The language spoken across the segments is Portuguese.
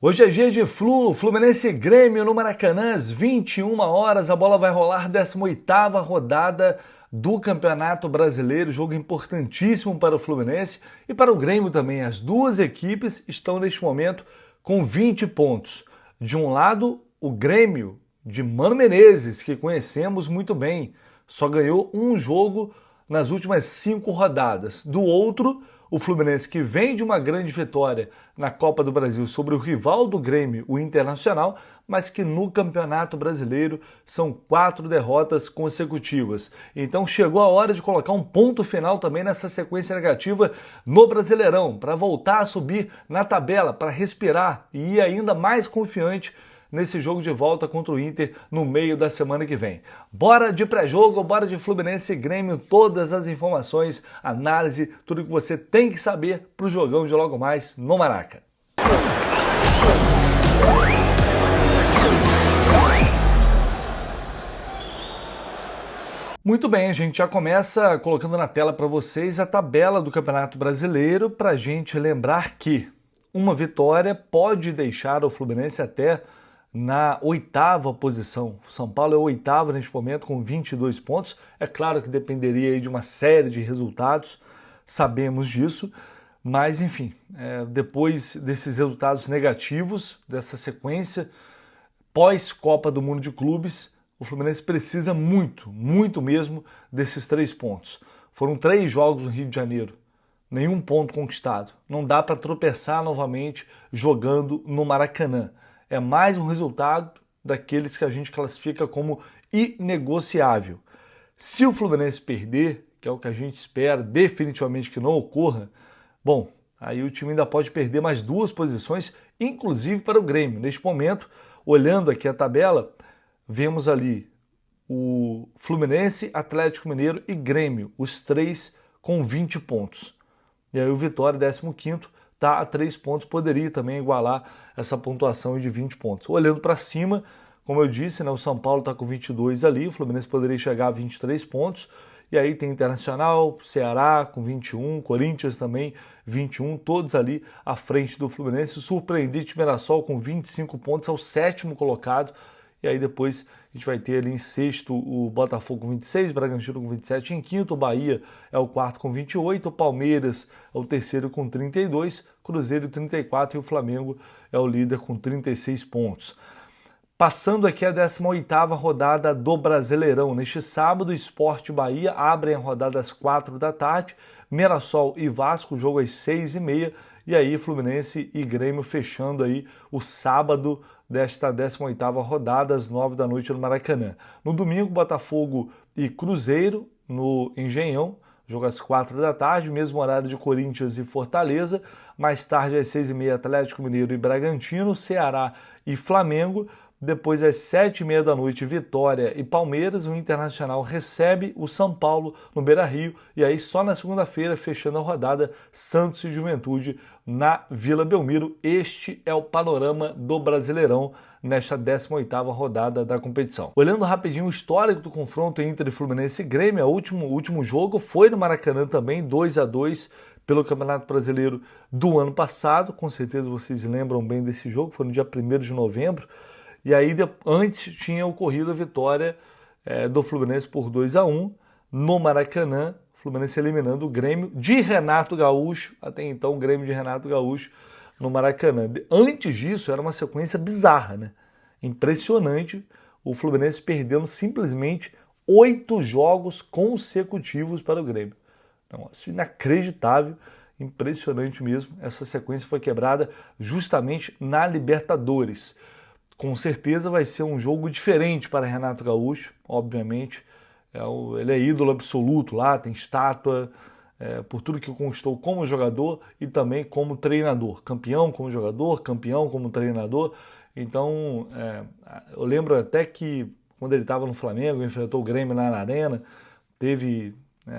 Hoje é dia de Fluminense e Grêmio no Maracanã, às 21 horas. A bola vai rolar 18ª rodada do Campeonato Brasileiro, jogo importantíssimo para o Fluminense e para o Grêmio também. As duas equipes estão neste momento com 20 pontos. De um lado, o Grêmio de Mano Menezes, que conhecemos muito bem, só ganhou um jogo nas últimas 5 rodadas. Do outro, o Fluminense, que vem de uma grande vitória na Copa do Brasil sobre o rival do Grêmio, o Internacional, mas que no Campeonato Brasileiro são 4 derrotas consecutivas. Então chegou a hora de colocar um ponto final também nessa sequência negativa no Brasileirão, para voltar a subir na tabela, para respirar e ir ainda mais confiante nesse jogo de volta contra o Inter no meio da semana que vem. Bora de pré-jogo, bora de Fluminense e Grêmio, todas as informações, análise, tudo que você tem que saber para o jogão de logo mais no Maraca. Muito bem, a gente já começa colocando na tela para vocês a tabela do Campeonato Brasileiro para a gente lembrar que uma vitória pode deixar o Fluminense até na 8ª posição. O São Paulo é o 8º neste momento com 22 pontos. É claro que dependeria de uma série de resultados, sabemos disso, mas enfim, depois desses resultados negativos, dessa sequência, pós-Copa do Mundo de Clubes, o Fluminense precisa muito, muito mesmo desses 3 pontos. Foram 3 jogos no Rio de Janeiro, nenhum ponto conquistado. Não dá para tropeçar novamente jogando no Maracanã. É mais um resultado daqueles que a gente classifica como inegociável. Se o Fluminense perder, que é o que a gente espera definitivamente que não ocorra, bom, aí o time ainda pode perder mais 2 posições, inclusive para o Grêmio. Neste momento, olhando aqui a tabela, vemos ali o Fluminense, Atlético Mineiro e Grêmio, os 3 com 20 pontos. E aí o Vitória, 15º, está a 3 pontos, poderia também igualar essa pontuação de 20 pontos. Olhando para cima, como eu disse, né, o São Paulo está com 22 ali, o Fluminense poderia chegar a 23 pontos, e aí tem Internacional, Ceará com 21, Corinthians também 21, todos ali à frente do Fluminense. Surpreendente Mirassol com 25 pontos, é o 7º colocado, e aí depois a gente vai ter ali em sexto o Botafogo com 26, Bragantino com 27 em quinto, o Bahia é o 4º com 28, o Palmeiras é o 3º com 32, Cruzeiro 34 e o Flamengo é o líder com 36 pontos. Passando aqui a 18ª rodada do Brasileirão. Neste sábado, Sport e Bahia abrem a rodada às 4 da tarde, Mirassol e Vasco, jogo às 6h30, e aí Fluminense e Grêmio fechando aí o sábado desta 18ª rodada, às 9 da noite no Maracanã. No domingo, Botafogo e Cruzeiro no Engenhão, jogo às 4 da tarde, mesmo horário de Corinthians e Fortaleza. Mais tarde, às 6h30, Atlético Mineiro e Bragantino, Ceará e Flamengo. Depois, às 7h30 da noite, Vitória e Palmeiras. O Internacional recebe o São Paulo no Beira-Rio. E aí, só na segunda-feira, fechando a rodada, Santos e Juventude na Vila Belmiro. Este é o panorama do Brasileirão nesta 18ª rodada da competição. Olhando rapidinho o histórico do confronto entre Fluminense e Grêmio, o último jogo foi no Maracanã também, 2-2 pelo Campeonato Brasileiro do ano passado. Com certeza vocês lembram bem desse jogo, foi no dia 1º de novembro. E aí antes tinha ocorrido a vitória do Fluminense por 2-1 no Maracanã, Fluminense eliminando o Grêmio de Renato Gaúcho, até então o Grêmio de Renato Gaúcho no Maracanã. Antes disso era uma sequência bizarra, né? Impressionante, o Fluminense perdendo simplesmente 8 jogos consecutivos para o Grêmio. Negócio inacreditável, impressionante mesmo. Essa sequência foi quebrada justamente na Libertadores. Com certeza vai ser um jogo diferente para Renato Gaúcho, obviamente. Ele é ídolo absoluto lá, tem estátua por tudo que conquistou como jogador e também como treinador. Campeão como jogador, campeão como treinador. Então, eu lembro até que quando ele estava no Flamengo, enfrentou o Grêmio lá na Arena, teve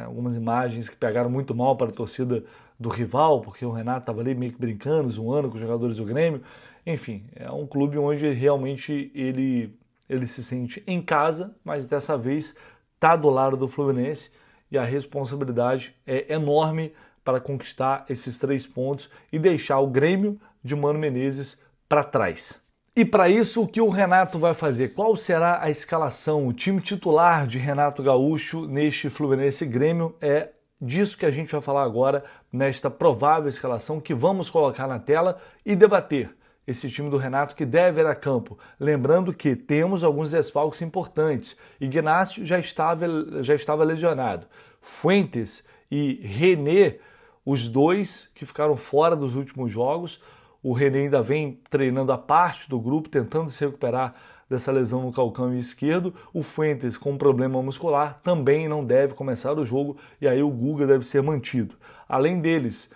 algumas imagens que pegaram muito mal para a torcida do rival, porque o Renato estava ali meio que brincando, zoando com os jogadores do Grêmio. Enfim, é um clube onde realmente ele se sente em casa, mas dessa vez está do lado do Fluminense e a responsabilidade é enorme para conquistar esses 3 pontos e deixar o Grêmio de Mano Menezes para trás. E para isso, o que o Renato vai fazer? Qual será a escalação, o time titular de Renato Gaúcho neste Fluminense Grêmio? É disso que a gente vai falar agora, nesta provável escalação que vamos colocar na tela e debater esse time do Renato que deve ir a campo. Lembrando que temos alguns desfalques importantes. Ignacio já estava lesionado. Fuentes e René, os dois que ficaram fora dos últimos jogos. O René ainda vem treinando a parte do grupo, tentando se recuperar dessa lesão no calcânio esquerdo. O Fuentes, com problema muscular, também não deve começar o jogo e aí o Guga deve ser mantido. Além deles,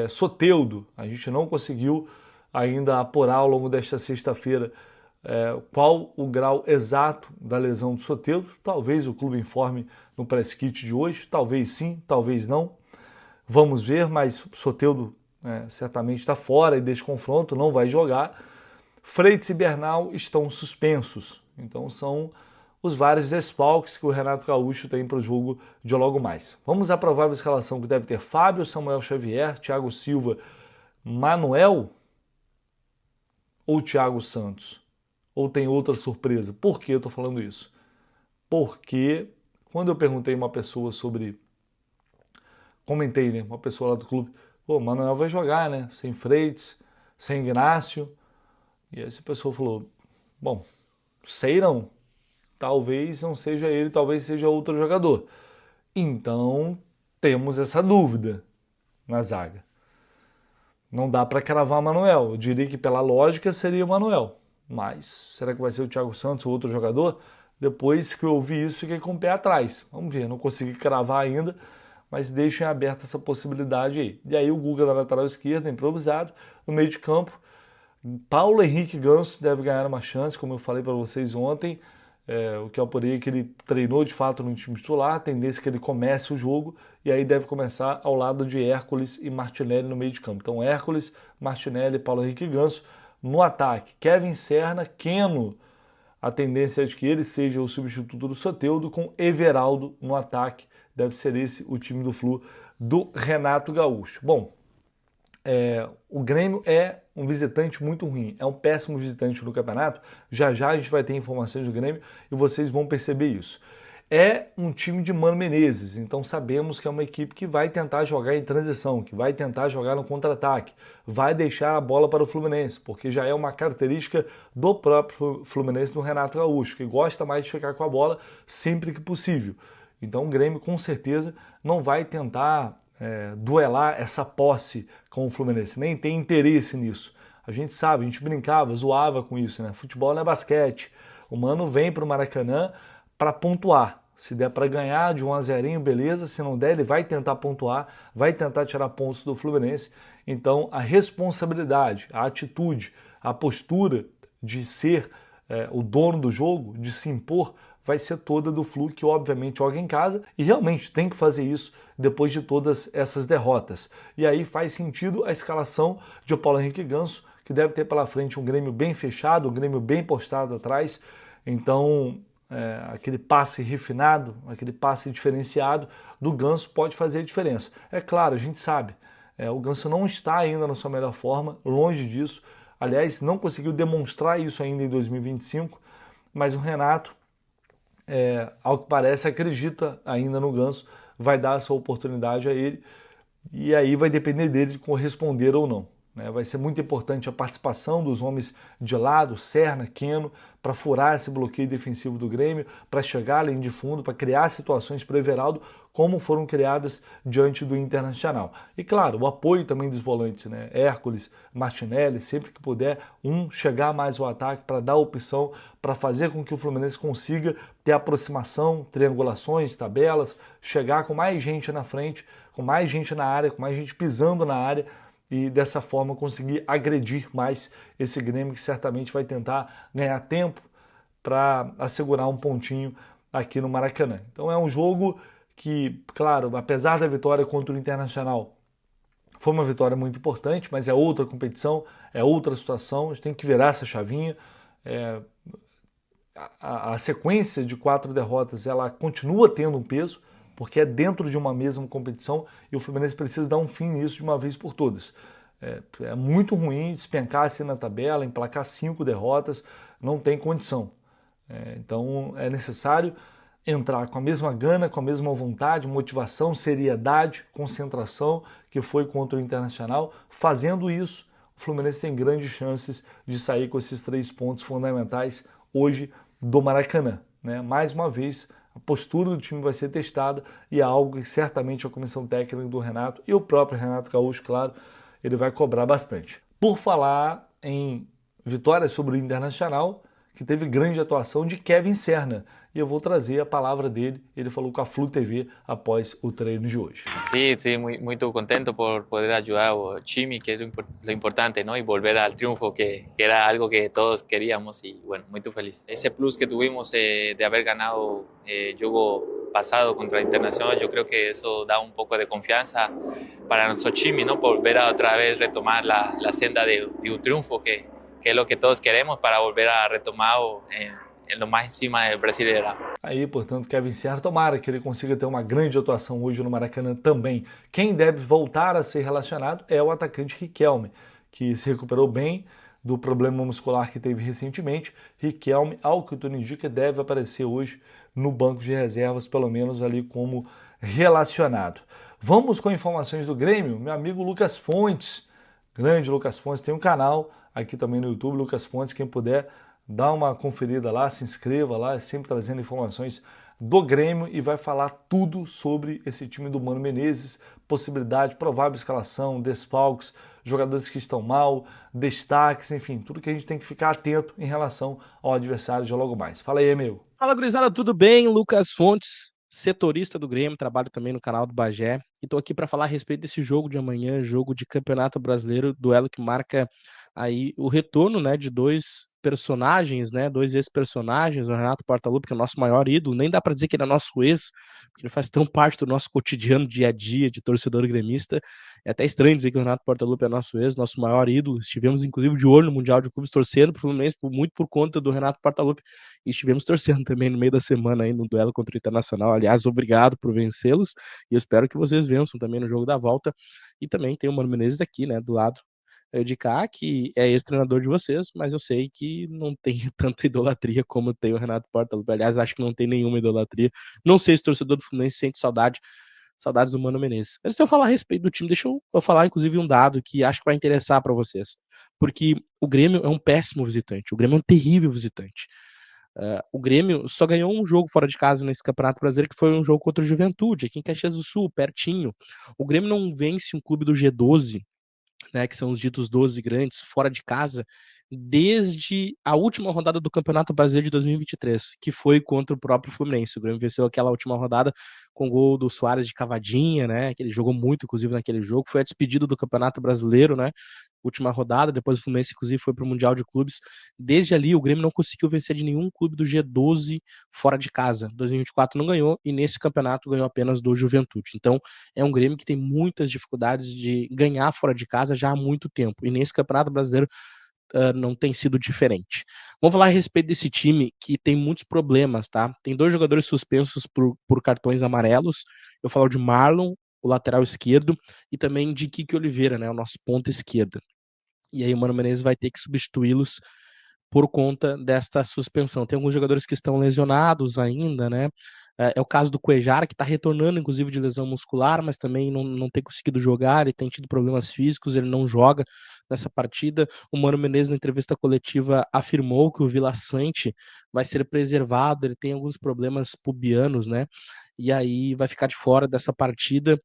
Soteldo, a gente não conseguiu ainda apurar ao longo desta sexta-feira qual o grau exato da lesão do Soteldo. Talvez o clube informe no press kit de hoje, talvez sim, talvez não. Vamos ver, mas Soteldo certamente está fora e desse confronto, não vai jogar. Freitas e Bernal estão suspensos, então são os vários desfalques que o Renato Gaúcho tem para o jogo de logo mais. Vamos à provável escalação que deve ter Fábio, Samuel Xavier, Thiago Silva, Manuel ou Thiago Santos? Ou tem outra surpresa? Por que eu estou falando isso? Porque quando eu perguntei a uma pessoa sobre... Comentei, né? Uma pessoa lá do clube, pô, Manuel vai jogar, né? Sem Freitas, sem Ignacio. E essa pessoa falou, bom, sei não. Talvez não seja ele, talvez seja outro jogador. Então, temos essa dúvida na zaga. Não dá para cravar Manuel. Eu diria que pela lógica seria o Manuel. Mas será que vai ser o Thiago Santos ou outro jogador? Depois que eu ouvi isso, fiquei com o pé atrás. Vamos ver, não consegui cravar ainda, mas deixem aberta essa possibilidade aí. E aí o Guga na lateral esquerda, improvisado, no meio de campo. Paulo Henrique Ganso deve ganhar uma chance, como eu falei para vocês ontem. O que eu apurei é que ele treinou de fato no time titular, a tendência é que ele comece o jogo e aí deve começar ao lado de Hércules e Martinelli no meio de campo. Então Hércules, Martinelli, Paulo Henrique Ganso no ataque. Kevin Serna, Keno, a tendência é de que ele seja o substituto do Soteldo, com Everaldo no ataque. Deve ser esse o time do Flu do Renato Gaúcho. Bom, o Grêmio é um visitante muito ruim, é um péssimo visitante no campeonato. Já já a gente vai ter informações do Grêmio e vocês vão perceber isso. É um time de Mano Menezes, então sabemos que é uma equipe que vai tentar jogar em transição, que vai tentar jogar no contra-ataque, vai deixar a bola para o Fluminense, porque já é uma característica do próprio Fluminense do Renato Gaúcho, que gosta mais de ficar com a bola sempre que possível. Então o Grêmio com certeza não vai tentar duelar essa posse com o Fluminense, nem tem interesse nisso. A gente sabe, a gente brincava, zoava com isso, né? Futebol não é basquete. O Mano vem para o Maracanã para pontuar. Se der para ganhar de 1-0, beleza. Se não der, ele vai tentar pontuar, vai tentar tirar pontos do Fluminense. Então, a responsabilidade, a atitude, a postura de ser o dono do jogo, de se impor, vai ser toda do Flu, que obviamente joga em casa e realmente tem que fazer isso depois de todas essas derrotas. E aí faz sentido a escalação de Paulo Henrique Ganso, que deve ter pela frente um Grêmio bem fechado, um Grêmio bem postado atrás. Então, aquele passe refinado, aquele passe diferenciado do Ganso pode fazer a diferença. É claro, a gente sabe, o Ganso não está ainda na sua melhor forma, longe disso. Aliás, não conseguiu demonstrar isso ainda em 2025, mas o Renato, ao que parece, acredita ainda no Ganso, vai dar essa oportunidade a ele e aí vai depender dele de corresponder ou não. Vai ser muito importante a participação dos homens de lado, Serna, Keno, para furar esse bloqueio defensivo do Grêmio, para chegar além de fundo, para criar situações para o Everaldo, como foram criadas diante do Internacional. E claro, o apoio também dos volantes, né? Hércules, Martinelli, sempre que puder, chegar mais ao ataque para dar opção, para fazer com que o Fluminense consiga ter aproximação, triangulações, tabelas, chegar com mais gente na frente, com mais gente na área, com mais gente pisando na área, e dessa forma conseguir agredir mais esse Grêmio, que certamente vai tentar ganhar tempo para assegurar um pontinho aqui no Maracanã. Então é um jogo que, claro, apesar da vitória contra o Internacional, foi uma vitória muito importante, mas é outra competição, é outra situação, a gente tem que virar essa chavinha. A sequência de 4 derrotas, ela continua tendo um peso, porque é dentro de uma mesma competição e o Fluminense precisa dar um fim nisso de uma vez por todas. É muito ruim despencar assim na tabela, emplacar 5 derrotas, não tem condição. Então é necessário entrar com a mesma gana, com a mesma vontade, motivação, seriedade, concentração que foi contra o Internacional. Fazendo isso, o Fluminense tem grandes chances de sair com esses 3 pontos fundamentais hoje do Maracanã. Né? Mais uma vez, a postura do time vai ser testada e é algo que certamente a comissão técnica do Renato e o próprio Renato Gaúcho, claro, ele vai cobrar bastante. Por falar em vitória sobre o Internacional, que teve grande atuação de Kevin Serna. E eu vou trazer a palavra dele. Ele falou com a Flu TV após o treino de hoje. Sí, sí, muy contento por poder ayudar a Chimi, que es lo importante, ¿no? Y volver al triunfo, que era algo que todos queríamos y bueno, muy feliz. Ese plus que tuvimos de haber ganado juego pasado contra Internacional, yo creo que eso da un poco de confianza para nuestro Chimi, ¿no? Por volver a otra vez retomar la senda de un triunfo, que es lo que todos queremos para volver a retomar en lo más encima del Brasileirão. Aí, portanto, Kevin Serra, tomara que ele consiga ter uma grande atuação hoje no Maracanã também. Quem deve voltar a ser relacionado é o atacante Riquelme, que se recuperou bem do problema muscular que teve recentemente. Riquelme, ao que tudo indica, deve aparecer hoje no banco de reservas, pelo menos ali como relacionado. Vamos com informações do Grêmio. Meu amigo Lucas Fontes, grande Lucas Fontes, tem um canal aqui também no YouTube, Lucas Fontes, quem puder, dá uma conferida lá, se inscreva lá, sempre trazendo informações do Grêmio e vai falar tudo sobre esse time do Mano Menezes, possibilidade, provável escalação, desfalques, jogadores que estão mal, destaques, enfim, tudo que a gente tem que ficar atento em relação ao adversário de logo mais. Fala aí, amigo. Fala, gurizada, tudo bem? Lucas Fontes, setorista do Grêmio, trabalho também no canal do Bagé e tô aqui para falar a respeito desse jogo de amanhã, jogo de Campeonato Brasileiro, duelo que marca aí o retorno, né, de dois personagens, né, dois ex-personagens, o Renato Portaluppi, que é o nosso maior ídolo, nem dá para dizer que ele é nosso ex, porque ele faz tão parte do nosso cotidiano, dia a dia, de torcedor gremista. É até estranho dizer que o Renato Portaluppi é nosso ex, nosso maior ídolo. Estivemos, inclusive, de olho no Mundial de Clubes, torcendo pro Fluminense, muito por conta do Renato Portaluppi, e estivemos torcendo também no meio da semana aí no duelo contra o Internacional. Aliás, obrigado por vencê-los, e eu espero que vocês vençam também no jogo da volta. E também tem o Mano Menezes aqui, né, do lado de cá, que é ex-treinador de vocês, mas eu sei que não tem tanta idolatria como tem o Renato Portaluppi. Aliás, acho que não tem nenhuma idolatria. Não sei se o torcedor do Fluminense sente saudades do Mano Menezes. Antes de eu falar a respeito do time, deixa eu falar, inclusive, um dado que acho que vai interessar para vocês. Porque o Grêmio é um péssimo visitante, o Grêmio é um terrível visitante. O Grêmio só ganhou um jogo fora de casa nesse Campeonato Brasileiro, que foi um jogo contra o Juventude, aqui em Caxias do Sul, pertinho. O Grêmio não vence um clube do G12, né, que são os ditos 12 grandes, fora de casa, desde a última rodada do Campeonato Brasileiro de 2023, que foi contra o próprio Fluminense. O Grêmio venceu aquela última rodada com o gol do Soares de cavadinha, né, que ele jogou muito, inclusive, naquele jogo. Foi a despedida do Campeonato Brasileiro, né, última rodada. Depois o Fluminense, inclusive, foi para o Mundial de Clubes. Desde ali, o Grêmio não conseguiu vencer de nenhum clube do G12 fora de casa. 2024 não ganhou, e nesse campeonato ganhou apenas do Juventude. Então, é um Grêmio que tem muitas dificuldades de ganhar fora de casa já há muito tempo. E nesse Campeonato Brasileiro não tem sido diferente. Vamos falar a respeito desse time que tem muitos problemas, tá? Tem 2 jogadores suspensos por cartões amarelos. Eu falo de Marlon, o lateral esquerdo, e também de Kiki Oliveira, né, o nosso ponta esquerda. E aí o Mano Menezes vai ter que substituí-los por conta desta suspensão. Tem alguns jogadores que estão lesionados ainda, né? É o caso do Cuejara, que está retornando, inclusive, de lesão muscular, mas também não tem conseguido jogar, ele tem tido problemas físicos, ele não joga nessa partida. O Mano Menezes, na entrevista coletiva, afirmou que o Vila Sante vai ser preservado, ele tem alguns problemas pubianos, né? E aí vai ficar de fora dessa partida,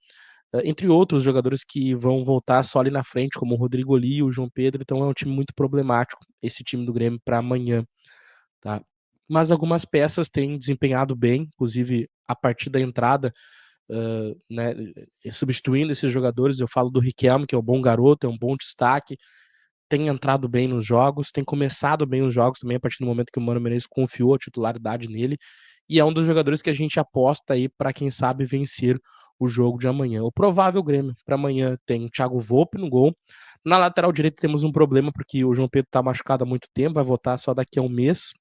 entre outros jogadores que vão voltar só ali na frente, como o Rodrigo Oli e o João Pedro. Então é um time muito problemático, esse time do Grêmio, para amanhã, tá? Mas algumas peças têm desempenhado bem, inclusive a partir da entrada, né, substituindo esses jogadores. Eu falo do Riquelme, que é um bom garoto, é um bom destaque, tem entrado bem nos jogos, tem começado bem os jogos também, a partir do momento que o Mano Menezes confiou a titularidade nele, e é um dos jogadores que a gente aposta aí para, quem sabe, vencer o jogo de amanhã. O provável Grêmio para amanhã tem o Thiago Volpe no gol. Na lateral direita temos um problema, porque o João Pedro está machucado há muito tempo, vai voltar só daqui a um mês.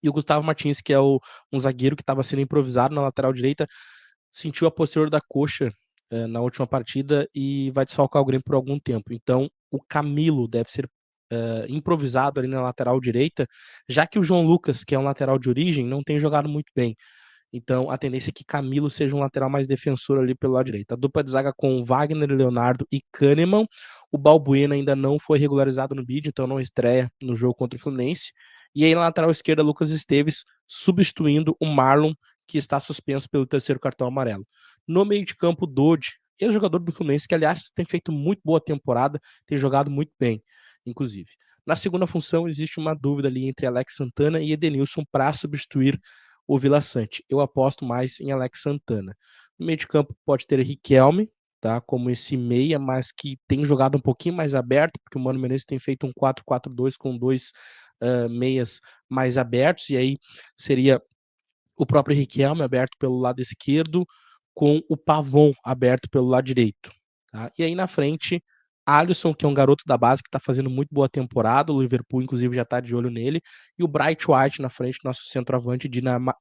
E o Gustavo Martins, que é um zagueiro que estava sendo improvisado na lateral direita, sentiu a posterior da coxa na última partida e vai desfalcar o Grêmio por algum tempo. Então, o Camilo deve ser improvisado ali na lateral direita, já que o João Lucas, que é um lateral de origem, não tem jogado muito bem. Então, a tendência é que Camilo seja um lateral mais defensor ali pelo lado direito. A dupla de zaga com Wagner, Leonardo e Kahneman. O Balbuena ainda não foi regularizado no bid, então não estreia no jogo contra o Fluminense. E aí, na lateral esquerda, Lucas Esteves, substituindo o Marlon, que está suspenso pelo terceiro cartão amarelo. No meio de campo, Dodge, ex-jogador do Fluminense, que, aliás, tem feito muito boa temporada, tem jogado muito bem, inclusive. Na segunda função, existe uma dúvida ali entre Alex Santana e Edenilson para substituir o Vila Sante. Eu aposto mais em Alex Santana. No meio de campo pode ter Riquelme, tá, como esse meia, mas que tem jogado um pouquinho mais aberto, porque o Mano Menezes tem feito um 4-4-2 com dois meias mais abertos, e aí seria o próprio Riquelme aberto pelo lado esquerdo, com o Pavon aberto pelo lado direito. Tá? E aí na frente, Alisson, que é um garoto da base que está fazendo muito boa temporada, o Liverpool inclusive já está de olho nele, e o Bright White na frente, nosso centroavante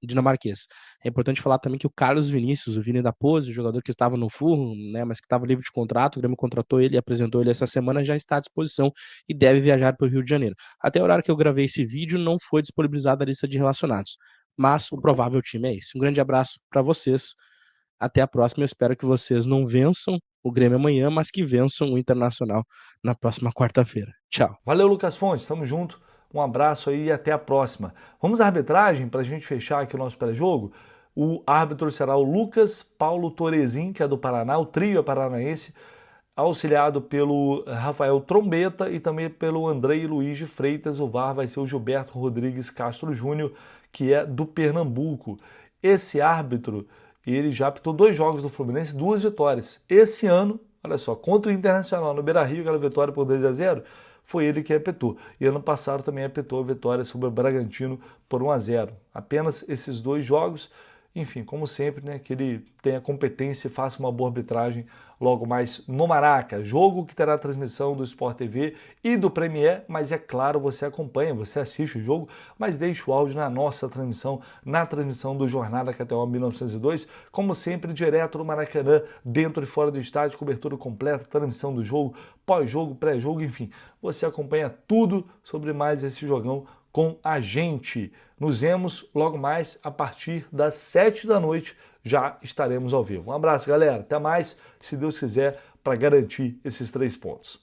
dinamarquês. É importante falar também que o Carlos Vinícius, o Vini da Pose, o jogador que estava no Fulham, né, mas que estava livre de contrato, o Grêmio contratou ele e apresentou ele essa semana, já está à disposição e deve viajar para o Rio de Janeiro. Até o horário que eu gravei esse vídeo, não foi disponibilizada a lista de relacionados, mas o provável time é esse. Um grande abraço para vocês. Até a próxima. Eu espero que vocês não vençam o Grêmio amanhã, mas que vençam o Internacional na próxima quarta-feira. Tchau. Valeu, Lucas Fontes. Tamo junto. Um abraço aí e até a próxima. Vamos à arbitragem para a gente fechar aqui o nosso pré-jogo. O árbitro será o Lucas Paulo Torezin, que é do Paraná, o trio é paranaense, auxiliado pelo Rafael Trombeta e também pelo Andrei Luiz de Freitas. O VAR vai ser o Gilberto Rodrigues Castro Júnior, que é do Pernambuco. Esse árbitro, ele já apitou 2 jogos do Fluminense, 2 vitórias. Esse ano, olha só, contra o Internacional no Beira-Rio, aquela vitória por 2-0, foi ele que apitou. E ano passado também apitou a vitória sobre o Bragantino por 1-0. Apenas esses 2 jogos. Enfim, como sempre, né, que ele tenha competência e faça uma boa arbitragem logo mais no Maraca. Jogo que terá transmissão do Sport TV e do Premier, mas é claro, você acompanha, você assiste o jogo, mas deixa o áudio na nossa transmissão, na transmissão do Jornada KTO 1902, como sempre, direto no Maracanã, dentro e fora do estádio, cobertura completa, transmissão do jogo, pós-jogo, pré-jogo, enfim. Você acompanha tudo sobre mais esse jogão com a gente. Nos vemos logo mais a partir das 7 da noite, já estaremos ao vivo. Um abraço, galera. Até mais, se Deus quiser, para garantir esses 3 pontos.